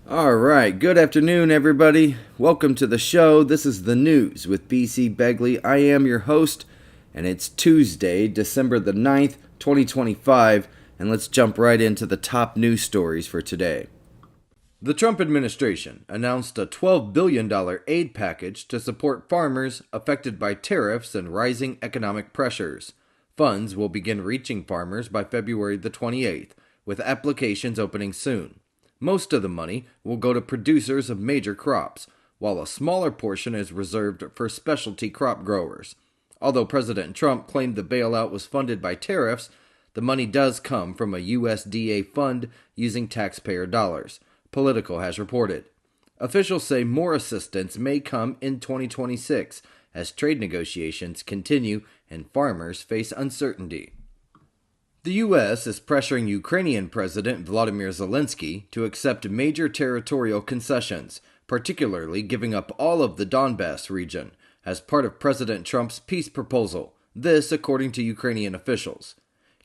All right, good afternoon, everybody. Welcome to the show. This is the news with b.c.begley. I am your host, and it's Tuesday, December the 9th, 2025, and let's jump right into the top news stories for today. The Trump administration announced a $12 billion aid package to support farmers affected by tariffs and rising economic pressures. Funds will begin reaching farmers by February the 28th, with applications opening soon. Most of the money will go to producers of major crops, while a smaller portion is reserved for specialty crop growers. Although President Trump claimed the bailout was funded by tariffs, the money does come from a USDA fund using taxpayer dollars, Politico has reported. Officials say more assistance may come in 2026 as trade negotiations continue and farmers face uncertainty. The U.S. is pressuring Ukrainian President Volodymyr Zelensky to accept major territorial concessions, particularly giving up all of the Donbas region, as part of President Trump's peace proposal, this according to Ukrainian officials.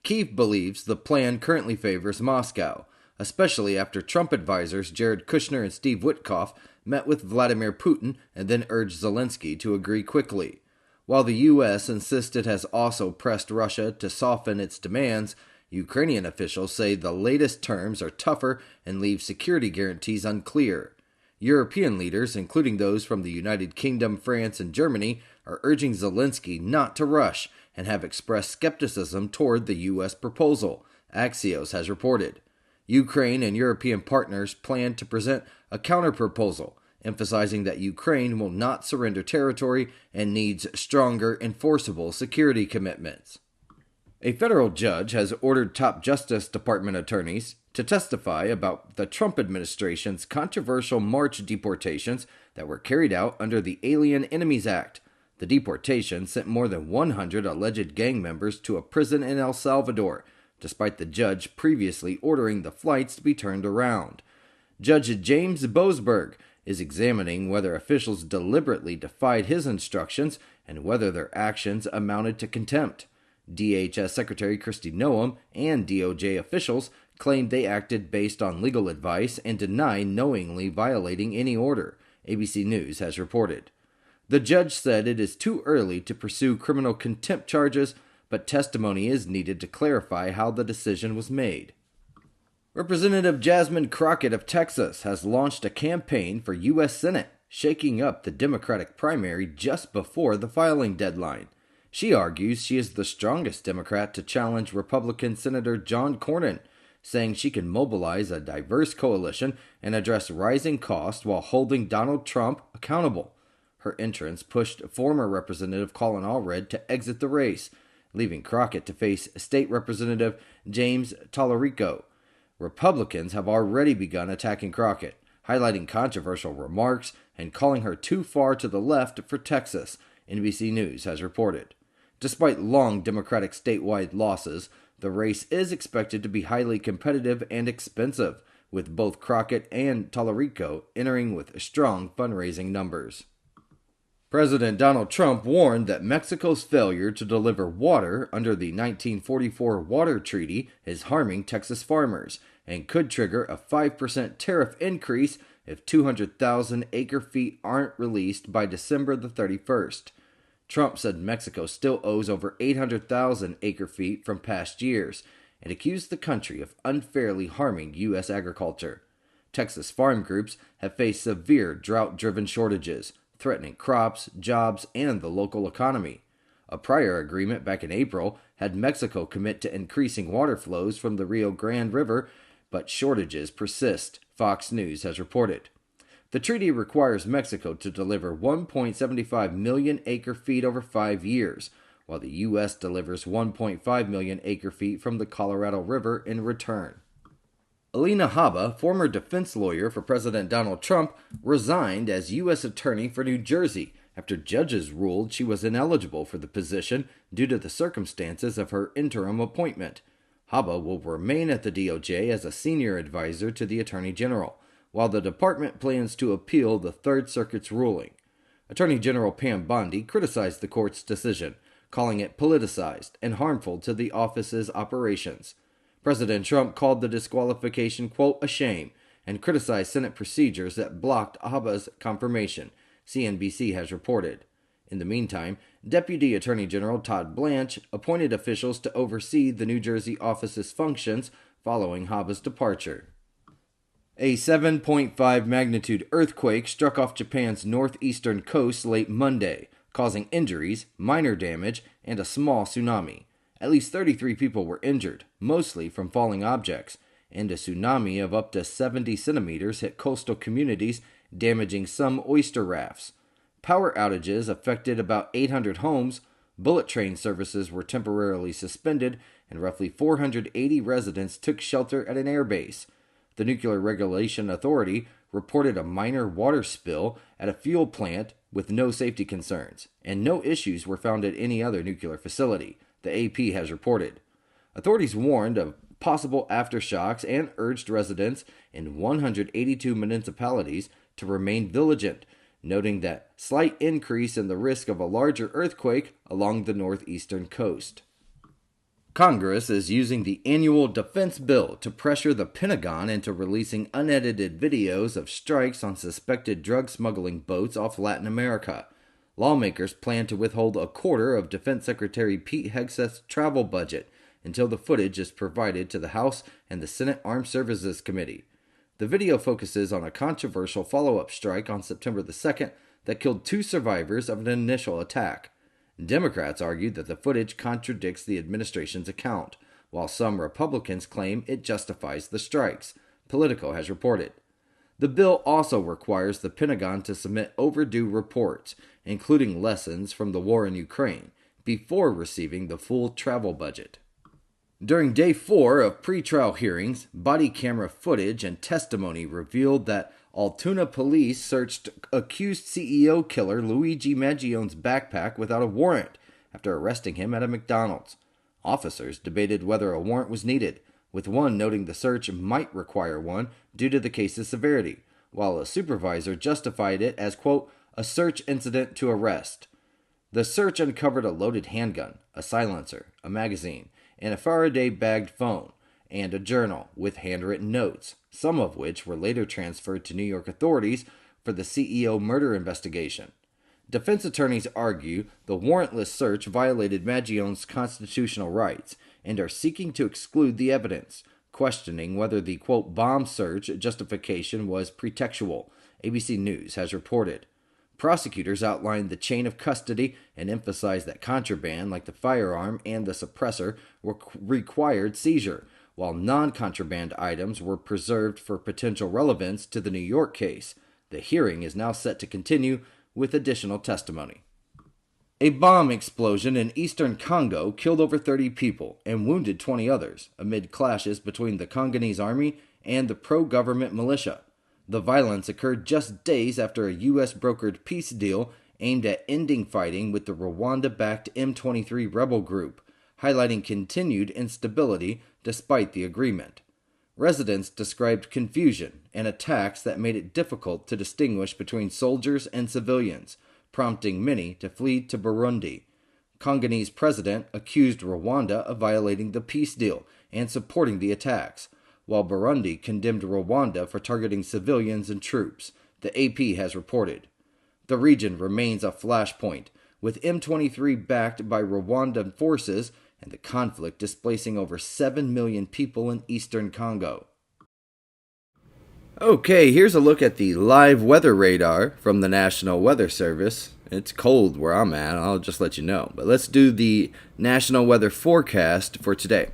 Kyiv believes the plan currently favors Moscow, especially after Trump advisors Jared Kushner and Steve Witkoff met with Vladimir Putin and then urged Zelensky to agree quickly. While the U.S. insists it has also pressed Russia to soften its demands, Ukrainian officials say the latest terms are tougher and leave security guarantees unclear. European leaders, including those from the United Kingdom, France, and Germany, are urging Zelensky not to rush and have expressed skepticism toward the U.S. proposal, Axios has reported. Ukraine and European partners plan to present a counterproposal, emphasizing that Ukraine will not surrender territory and needs stronger enforceable security commitments. A federal judge has ordered top Justice Department attorneys to testify about the Trump administration's controversial March deportations that were carried out under the Alien Enemies Act. The deportation sent more than 100 alleged gang members to a prison in El Salvador, despite the judge previously ordering the flights to be turned around. Judge James Boasberg is examining whether officials deliberately defied his instructions and whether their actions amounted to contempt. DHS Secretary Kristi Noem and DOJ officials claimed they acted based on legal advice and deny knowingly violating any order, ABC News has reported. The judge said it is too early to pursue criminal contempt charges, but testimony is needed to clarify how the decision was made. Representative Jasmine Crockett of Texas has launched a campaign for U.S. Senate, shaking up the Democratic primary just before the filing deadline. She argues she is the strongest Democrat to challenge Republican Senator John Cornyn, saying she can mobilize a diverse coalition and address rising costs while holding Donald Trump accountable. Her entrance pushed former Representative Colin Allred to exit the race, leaving Crockett to face State Representative James Tallarico. Republicans have already begun attacking Crockett, highlighting controversial remarks and calling her too far to the left for Texas, NBC News has reported. Despite long Democratic statewide losses, the race is expected to be highly competitive and expensive, with both Crockett and Tallarico entering with strong fundraising numbers. President Donald Trump warned that Mexico's failure to deliver water under the 1944 Water Treaty is harming Texas farmers and could trigger a 5% tariff increase if 200,000 acre-feet aren't released by December the 31st. Trump said Mexico still owes over 800,000 acre-feet from past years and accused the country of unfairly harming U.S. agriculture. Texas farm groups have faced severe drought-driven shortages, threatening crops, jobs, and the local economy. A prior agreement back in April had Mexico commit to increasing water flows from the Rio Grande River, but shortages persist, Fox News has reported. The treaty requires Mexico to deliver 1.75 million acre-feet over 5 years, while the U.S. delivers 1.5 million acre-feet from the Colorado River in return. Alina Habba, former defense lawyer for President Donald Trump, resigned as U.S. Attorney for New Jersey after judges ruled she was ineligible for the position due to the circumstances of her interim appointment. Habba will remain at the DOJ as a senior advisor to the Attorney General, while the department plans to appeal the Third Circuit's ruling. Attorney General Pam Bondi criticized the court's decision, calling it politicized and harmful to the office's operations. President Trump called the disqualification, quote, a shame, and criticized Senate procedures that blocked Habba's confirmation, CNBC has reported. In the meantime, Deputy Attorney General Todd Blanche appointed officials to oversee the New Jersey office's functions following Habba's departure. A 7.5 magnitude earthquake struck off Japan's northeastern coast late Monday, causing injuries, minor damage, and a small tsunami. At least 33 people were injured, mostly from falling objects, and a tsunami of up to 70 centimeters hit coastal communities, damaging some oyster rafts. Power outages affected about 800 homes, bullet train services were temporarily suspended, and roughly 480 residents took shelter at an airbase. The Nuclear Regulation Authority reported a minor water spill at a fuel plant with no safety concerns, and no issues were found at any other nuclear facility, the AP has reported. Authorities warned of possible aftershocks and urged residents in 182 municipalities to remain vigilant, noting that slight increase in the risk of a larger earthquake along the northeastern coast. Congress is using the annual defense bill to pressure the Pentagon into releasing unedited videos of strikes on suspected drug smuggling boats off Latin America. Lawmakers plan to withhold a quarter of Defense Secretary Pete Hegseth's travel budget until the footage is provided to the House and the Senate Armed Services Committee. The video focuses on a controversial follow-up strike on September the 2nd that killed 2 survivors of an initial attack. Democrats argued that the footage contradicts the administration's account, while some Republicans claim it justifies the strikes, Politico has reported. The bill also requires the Pentagon to submit overdue reports, including lessons from the war in Ukraine, before receiving the full travel budget. During Day 4 of pretrial hearings, body camera footage and testimony revealed that Altoona police searched accused CEO killer Luigi Maggione's backpack without a warrant after arresting him at a McDonald's. Officers debated whether a warrant was needed, with one noting the search might require one due to the case's severity, while a supervisor justified it as, quote, a search incident to arrest. The search uncovered a loaded handgun, a silencer, a magazine, and a Faraday-bagged phone, and a journal with handwritten notes, some of which were later transferred to New York authorities for the CEO murder investigation. Defense attorneys argue the warrantless search violated Maggione's constitutional rights and are seeking to exclude the evidence, questioning whether the, quote, bomb search justification was pretextual, ABC News has reported. Prosecutors outlined the chain of custody and emphasized that contraband, like the firearm and the suppressor, required seizure, while non-contraband items were preserved for potential relevance to the New York case. The hearing is now set to continue with additional testimony. A bomb explosion in eastern Congo killed over 30 people and wounded 20 others amid clashes between the Congolese army and the pro-government militia. The violence occurred just days after a U.S.-brokered peace deal aimed at ending fighting with the Rwanda-backed M23 rebel group, highlighting continued instability despite the agreement. Residents described confusion and attacks that made it difficult to distinguish between soldiers and civilians, prompting many to flee to Burundi. Congolese president accused Rwanda of violating the peace deal and supporting the attacks, while Burundi condemned Rwanda for targeting civilians and troops, the AP has reported. The region remains a flashpoint, with M23 backed by Rwandan forces and the conflict displacing over 7 million people in eastern Congo. Okay, here's a look at the live weather radar from the National Weather Service. It's cold where I'm at, I'll just let you know. But let's do the National Weather Forecast for today.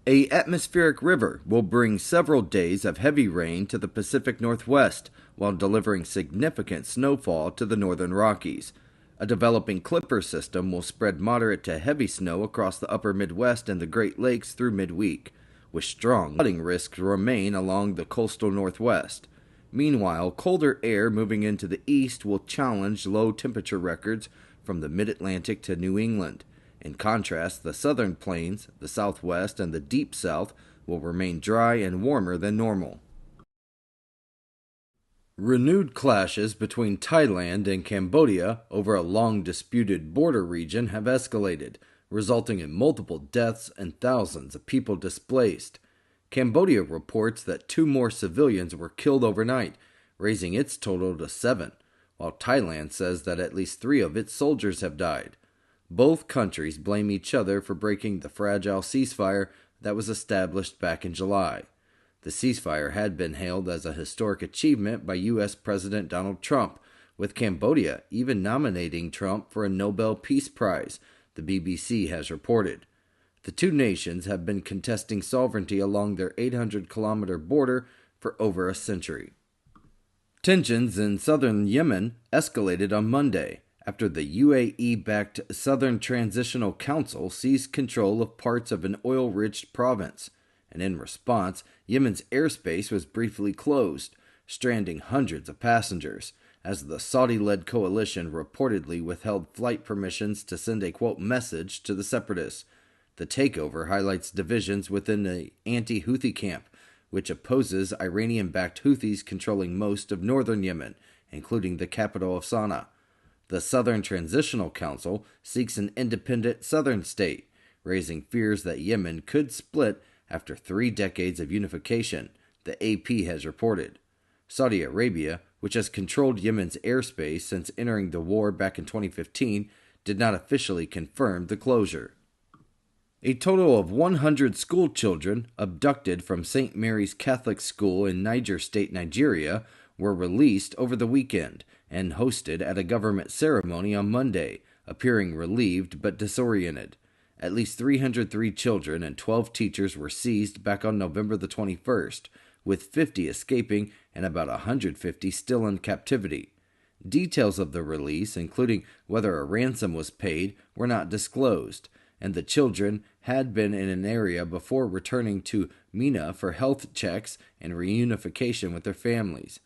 An atmospheric river will bring several days of heavy rain to the Pacific Northwest while delivering significant snowfall to the northern Rockies. A developing Clipper system will spread moderate to heavy snow across the upper Midwest and the Great Lakes through midweek, with strong flooding risks remain along the coastal Northwest. Meanwhile, colder air moving into the east will challenge low temperature records from the mid-Atlantic to New England. In contrast, the southern plains, the southwest, and the deep south will remain dry and warmer than normal. Renewed clashes between Thailand and Cambodia over a long-disputed border region have escalated, resulting in multiple deaths and thousands of people displaced. Cambodia reports that 2 more civilians were killed overnight, raising its total to 7, while Thailand says that at least 3 of its soldiers have died. Both countries blame each other for breaking the fragile ceasefire that was established back in July. The ceasefire had been hailed as a historic achievement by U.S. President Donald Trump, with Cambodia even nominating Trump for a Nobel Peace Prize, the BBC has reported. The two nations have been contesting sovereignty along their 800-kilometer border for over a century. Tensions in southern Yemen escalated on Monday after the UAE-backed Southern Transitional Council seized control of parts of an oil-rich province, and in response, Yemen's airspace was briefly closed, stranding hundreds of passengers, as the Saudi-led coalition reportedly withheld flight permissions to send a, quote, message to the separatists. The takeover highlights divisions within the anti-Houthi camp, which opposes Iranian-backed Houthis controlling most of northern Yemen, including the capital of Sana'a. The Southern Transitional Council seeks an independent southern state, raising fears that Yemen could split after 3 decades of unification, the AP has reported. Saudi Arabia, which has controlled Yemen's airspace since entering the war back in 2015, did not officially confirm the closure. A total of 100 school children abducted from St. Mary's Catholic School in Niger State, Nigeria, were released over the weekend and hosted at a government ceremony on Monday, appearing relieved but disoriented. At least 303 children and 12 teachers were seized back on November the 21st, with 50 escaping and about 150 still in captivity. Details of the release, including whether a ransom was paid, were not disclosed, and the children had been in an area before returning to Mina for health checks and reunification with their families.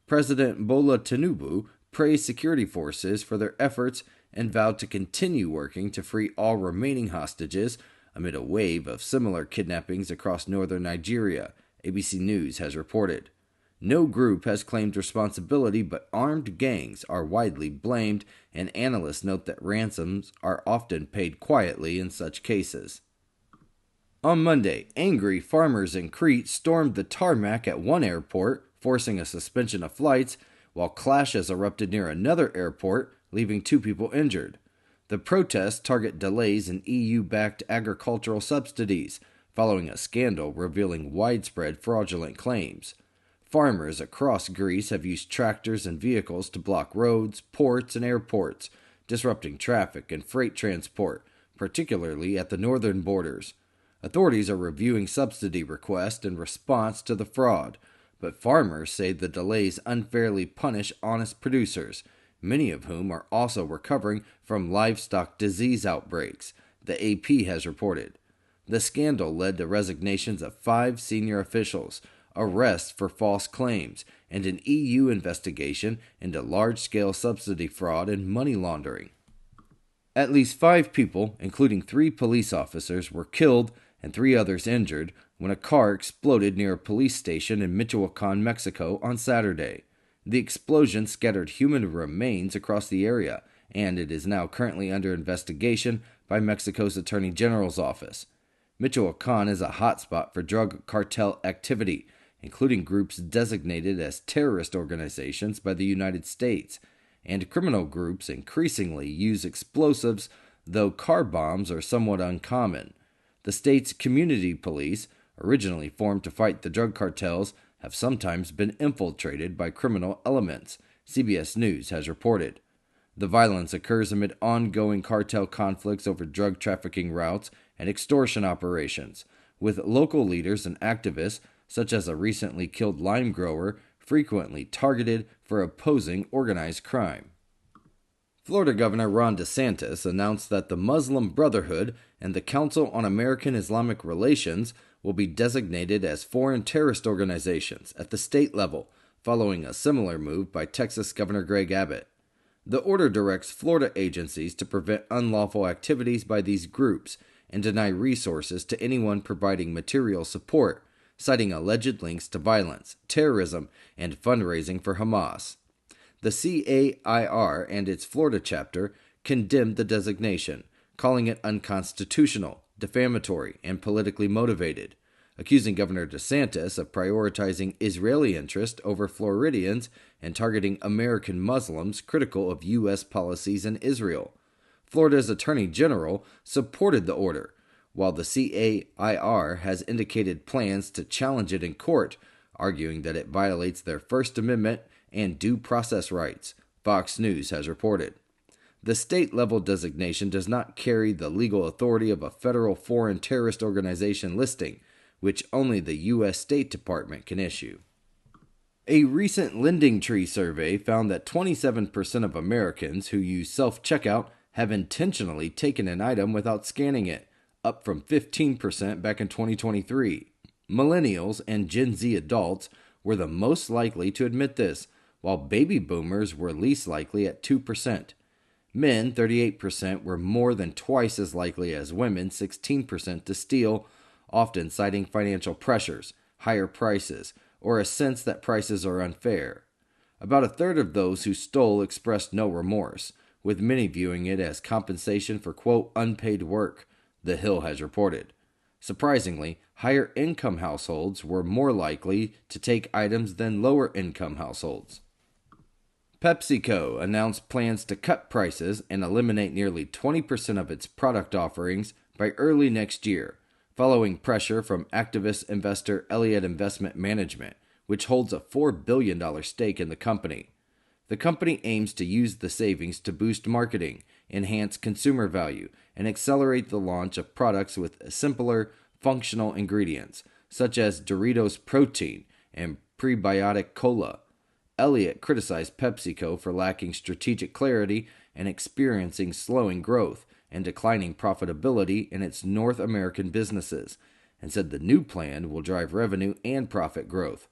President Bola Tinubu praised security forces for their efforts and vowed to continue working to free all remaining hostages amid a wave of similar kidnappings across northern Nigeria, ABC News has reported. No group has claimed responsibility, but armed gangs are widely blamed, and analysts note that ransoms are often paid quietly in such cases. On Monday, angry farmers in Crete stormed the tarmac at one airport, forcing a suspension of flights, while clashes erupted near another airport, leaving 2 people injured. The protests target delays in EU-backed agricultural subsidies, following a scandal revealing widespread fraudulent claims. Farmers across Greece have used tractors and vehicles to block roads, ports, and airports, disrupting traffic and freight transport, particularly at the northern borders. Authorities are reviewing subsidy requests in response to the fraud, but farmers say the delays unfairly punish honest producers, many of whom are also recovering from livestock disease outbreaks, the AP has reported. The scandal led to resignations of 5 senior officials, arrests for false claims, and an EU investigation into large-scale subsidy fraud and money laundering. At least 5 people, including 3 police officers, were killed and 3 others injured when a car exploded near a police station in Michoacan, Mexico on Saturday. The explosion scattered human remains across the area, and it is now currently under investigation by Mexico's Attorney General's office. Michoacan is a hotspot for drug cartel activity, including groups designated as terrorist organizations by the United States, and criminal groups increasingly use explosives, though car bombs are somewhat uncommon. The state's community police, originally formed to fight the drug cartels, have sometimes been infiltrated by criminal elements, CBS News has reported. The violence occurs amid ongoing cartel conflicts over drug trafficking routes and extortion operations, with local leaders and activists, such as a recently killed lime grower, frequently targeted for opposing organized crime. Florida Governor Ron DeSantis announced that the Muslim Brotherhood and the Council on American Islamic Relations will be designated as foreign terrorist organizations at the state level, following a similar move by Texas Governor Greg Abbott. The order directs Florida agencies to prevent unlawful activities by these groups and deny resources to anyone providing material support, citing alleged links to violence, terrorism, and fundraising for Hamas. The CAIR and its Florida chapter condemned the designation, calling it unconstitutional, defamatory, and politically motivated. accusing Governor DeSantis of prioritizing Israeli interest over Floridians and targeting American Muslims critical of U.S. policies in Israel. Florida's Attorney General supported the order, while the CAIR has indicated plans to challenge it in court, arguing that it violates their First Amendment and due process rights, Fox News has reported. The state-level designation does not carry the legal authority of a federal foreign terrorist organization listing, which only the U.S. State Department can issue. A recent Lending Tree survey found that 27% of Americans who use self-checkout have intentionally taken an item without scanning it, up from 15% back in 2023. Millennials and Gen Z adults were the most likely to admit this, while baby boomers were least likely at 2%. Men, 38%, were more than twice as likely as women, 16%, to steal, often citing financial pressures, higher prices, or a sense that prices are unfair. About a third of those who stole expressed no remorse, with many viewing it as compensation for, quote, unpaid work, The Hill has reported. Surprisingly, higher-income households were more likely to take items than lower-income households. PepsiCo announced plans to cut prices and eliminate nearly 20% of its product offerings by early next year, following pressure from activist investor Elliott Investment Management, which holds a $4 billion stake in the company. The company aims to use the savings to boost marketing, enhance consumer value, and accelerate the launch of products with simpler, functional ingredients, such as Doritos Protein and prebiotic cola. Elliott criticized PepsiCo for lacking strategic clarity and experiencing slowing growth and declining profitability in its North American businesses, and said the new plan will drive revenue and profit growth.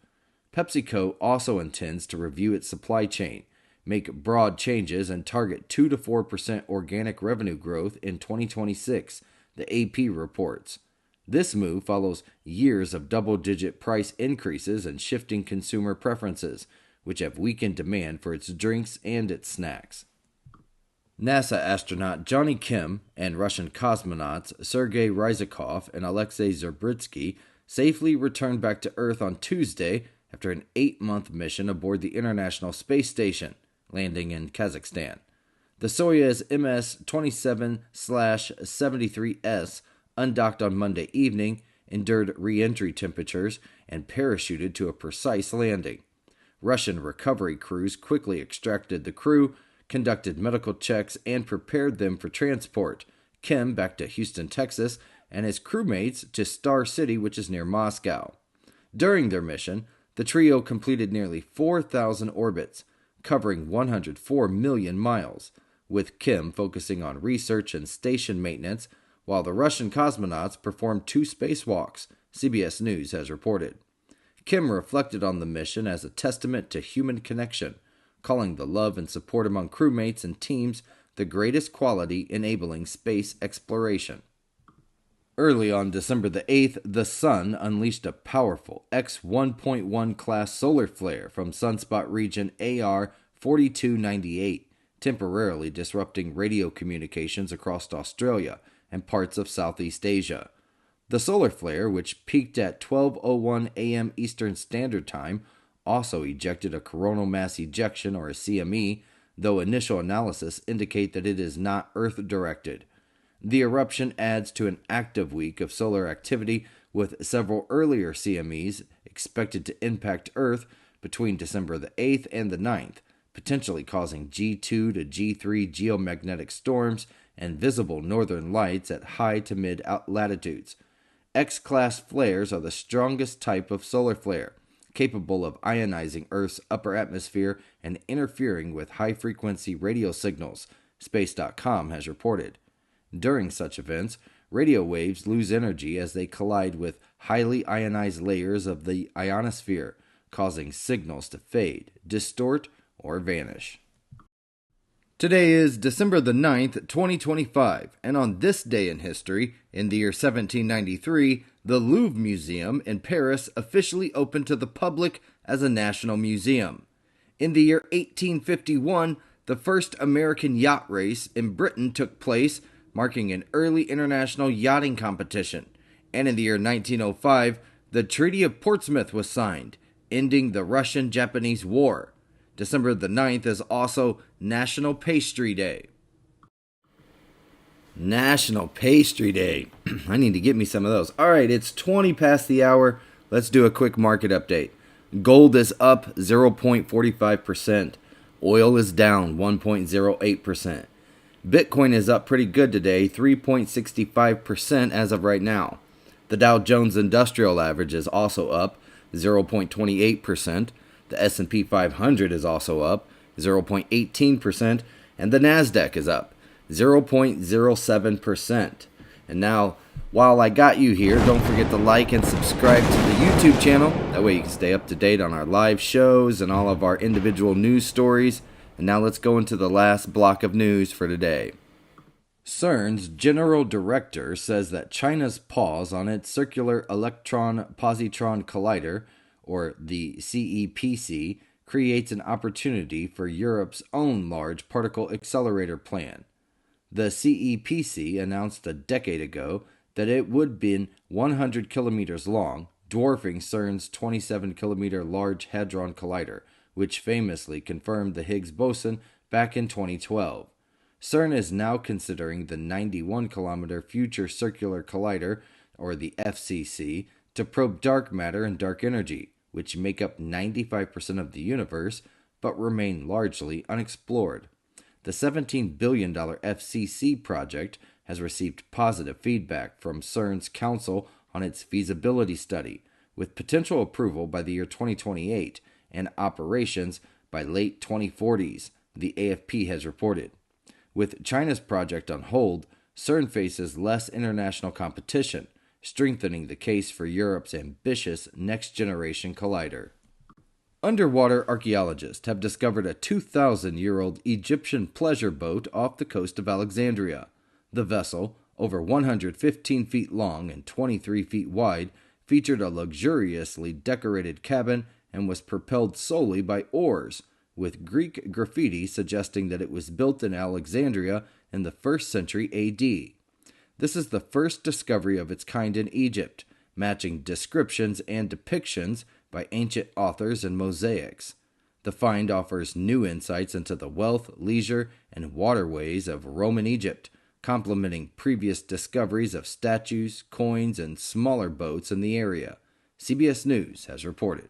PepsiCo also intends to review its supply chain, make broad changes, and target 2 to 4% organic revenue growth in 2026, the AP reports. This move follows years of double-digit price increases and shifting consumer preferences, which have weakened demand for its drinks and its snacks. NASA astronaut Johnny Kim and Russian cosmonauts Sergei Ryzhikov and Alexei Zurbritsky safely returned back to Earth on Tuesday after an 8-month mission aboard the International Space Station, landing in Kazakhstan. The Soyuz MS-27/73S undocked on Monday evening, endured re-entry temperatures, and parachuted to a precise landing. Russian recovery crews quickly extracted the crew, conducted medical checks, and prepared them for transport. Kim back to Houston, Texas, and his crewmates to Star City, which is near Moscow. During their mission, the trio completed nearly 4,000 orbits, covering 104 million miles, with Kim focusing on research and station maintenance, while the Russian cosmonauts performed 2 spacewalks, CBS News has reported. Kim reflected on the mission as a testament to human connection, calling the love and support among crewmates and teams the greatest quality enabling space exploration. Early on December the 8th, the Sun unleashed a powerful X-1.1 class solar flare from sunspot region AR 4298, temporarily disrupting radio communications across Australia and parts of Southeast Asia. The solar flare, which peaked at 12:01 a.m. Eastern Standard Time, also ejected a coronal mass ejection, or a CME, though initial analysis indicate that it is not Earth-directed. The eruption adds to an active week of solar activity, with several earlier CMEs expected to impact Earth between December the 8th and the 9th, potentially causing G2 to G3 geomagnetic storms and visible northern lights at high to mid latitudes. X-class flares are the strongest type of solar flare, capable of ionizing Earth's upper atmosphere and interfering with high-frequency radio signals, Space.com has reported. During such events, radio waves lose energy as they collide with highly ionized layers of the ionosphere, causing signals to fade, distort, or vanish. Today is December the 9th, 2025, and on this day in history, in the year 1793, the Louvre Museum in Paris officially opened to the public as a national museum. In the year 1851, the first American yacht race in Britain took place, marking an early international yachting competition. And in the year 1905, The Treaty of Portsmouth was signed, ending the Russian-Japanese War. December the 9th is also National Pastry Day. National Pastry Day. I need to get me some of those. All right, it's 20 past the hour. Let's do a quick market update. Gold is up 0.45%. Oil is down 1.08%. Bitcoin is up pretty good today, 3.65% as of right now. The Dow Jones Industrial Average is also up 0.28%. The S&P 500 is also up 0.18%. And the Nasdaq is up 0.07%. And now, while I got you here, don't forget to like and subscribe to the YouTube channel. That way you can stay up to date on our live shows and all of our individual news stories. And now let's go into the last block of news for today. CERN's general director says that China's pause on its Circular Electron-Positron Collider, or the CEPC, creates an opportunity for Europe's own Large Particle Accelerator plan. The CEPC announced a decade ago that it would be 100 kilometers long, dwarfing CERN's 27-kilometer Large Hadron Collider, which famously confirmed the Higgs boson back in 2012. CERN is now considering the 91-kilometer Future Circular Collider, or the FCC, to probe dark matter and dark energy, which make up 95% of the universe, but remain largely unexplored. The $17 billion FCC project has received positive feedback from CERN's Council on its feasibility study, with potential approval by the year 2028 and operations by late 2040s, the AFP has reported. With China's project on hold, CERN faces less international competition, strengthening the case for Europe's ambitious next-generation collider. Underwater archaeologists have discovered a 2,000-year-old Egyptian pleasure boat off the coast of Alexandria. The vessel, over 115 feet long and 23 feet wide, featured a luxuriously decorated cabin and was propelled solely by oars, with Greek graffiti suggesting that it was built in Alexandria in the 1st century AD. This is the first discovery of its kind in Egypt, matching descriptions and depictions by ancient authors and mosaics. The find offers new insights into the wealth, leisure, and waterways of Roman Egypt, complementing previous discoveries of statues, coins, and smaller boats in the area, CBS News has reported.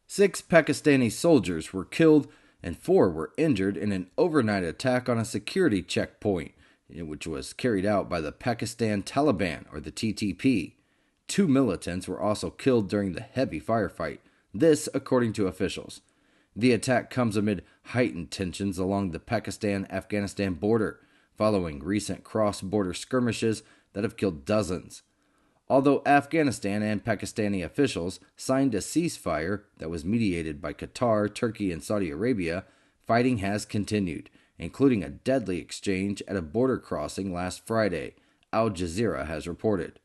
6 Pakistani soldiers were killed and 4 were injured in an overnight attack on a security checkpoint, which was carried out by the Pakistan Taliban, or the TTP. 2 militants were also killed during the heavy firefight, this according to officials. The attack comes amid heightened tensions along the Pakistan-Afghanistan border, following recent cross-border skirmishes that have killed dozens. Although Afghanistan and Pakistani officials signed a ceasefire that was mediated by Qatar, Turkey, and Saudi Arabia, fighting has continued, including a deadly exchange at a border crossing last Friday, Al Jazeera has reported.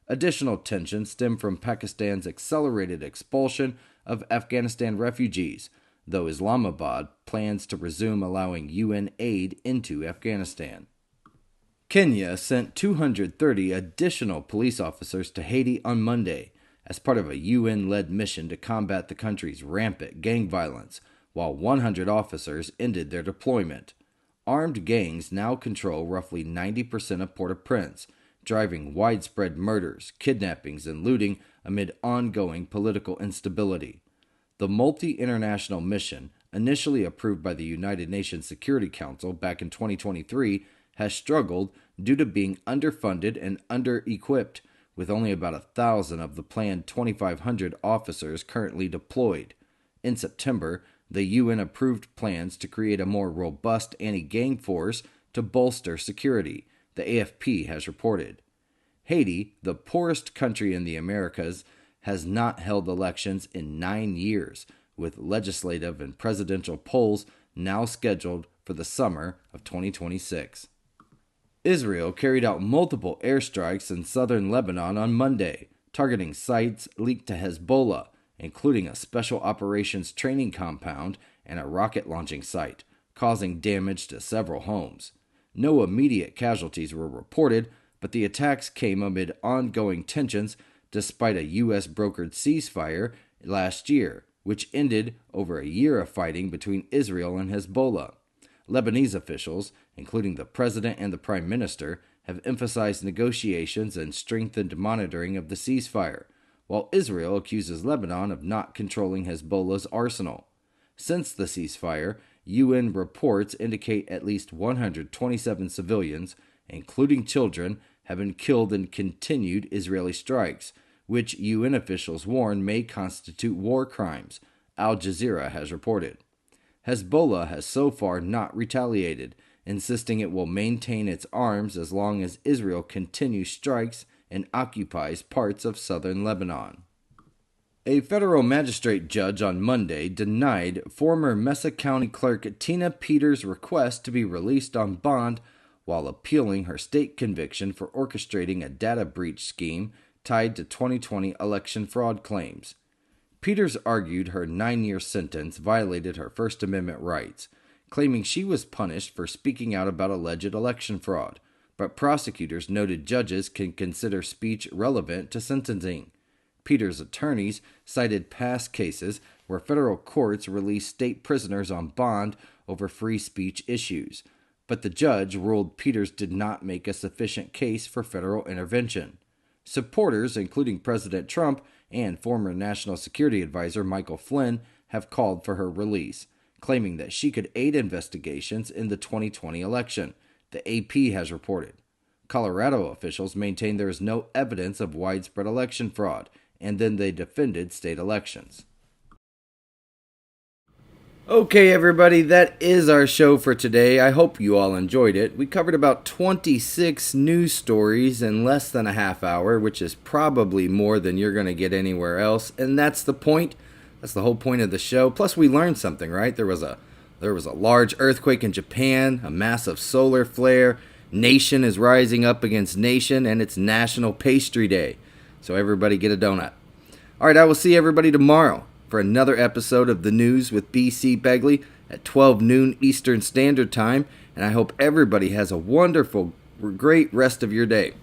Additional tensions stem from Pakistan's accelerated expulsion of Afghanistan refugees, though Islamabad plans to resume allowing UN aid into Afghanistan. Kenya sent 230 additional police officers to Haiti on Monday as part of a UN-led mission to combat the country's rampant gang violence, while 100 officers ended their deployment. Armed gangs now control roughly 90% of Port-au-Prince, driving widespread murders, kidnappings, and looting amid ongoing political instability. The multi-international mission, initially approved by the United Nations Security Council back in 2023, has struggled due to being underfunded and under-equipped, with only about 1,000 of the planned 2,500 officers currently deployed. In September, the UN approved plans to create a more robust anti-gang force to bolster security, the AFP has reported. Haiti, the poorest country in the Americas, has not held elections in 9 years, with legislative and presidential polls now scheduled for the summer of 2026. Israel carried out multiple airstrikes in southern Lebanon on Monday, targeting sites linked to Hezbollah, including a special operations training compound and a rocket launching site, causing damage to several homes. No immediate casualties were reported, but the attacks came amid ongoing tensions despite a U.S. brokered ceasefire last year, which ended over a year of fighting between Israel and Hezbollah. Lebanese officials, including the president and the prime minister, have emphasized negotiations and strengthened monitoring of the ceasefire, while Israel accuses Lebanon of not controlling Hezbollah's arsenal. Since the ceasefire, UN reports indicate at least 127 civilians, including children, have been killed in continued Israeli strikes, which UN officials warn may constitute war crimes, Al Jazeera has reported. Hezbollah has so far not retaliated, insisting it will maintain its arms as long as Israel continues strikes and occupies parts of southern Lebanon. A federal magistrate judge on Monday denied former Mesa County Clerk Tina Peters' request to be released on bond while appealing her state conviction for orchestrating a data breach scheme tied to 2020 election fraud claims. Peters argued her 9-year sentence violated her First Amendment rights, claiming she was punished for speaking out about alleged election fraud, but prosecutors noted judges can consider speech relevant to sentencing. Peters' attorneys cited past cases where federal courts released state prisoners on bond over free speech issues, but the judge ruled Peters did not make a sufficient case for federal intervention. Supporters, including President Trump and former National Security Advisor Michael Flynn, have called for her release, claiming that she could aid investigations in the 2020 election, the AP has reported. Colorado officials maintain there is no evidence of widespread election fraud, and then they defended state elections. Okay, everybody, that is our show for today. I hope you all enjoyed it. We covered about 26 news stories in less than a half hour, which is probably more than you're going to get anywhere else, and that's the point. That's the whole point of the show. Plus, we learned something, right? There was a large earthquake in Japan, a massive solar flare, nation is rising up against nation, and it's National Pastry Day. So everybody get a donut. All right, I will see everybody tomorrow for another episode of The News with B.C. Begley at 12 noon Eastern Standard Time, and I hope everybody has a wonderful, great rest of your day.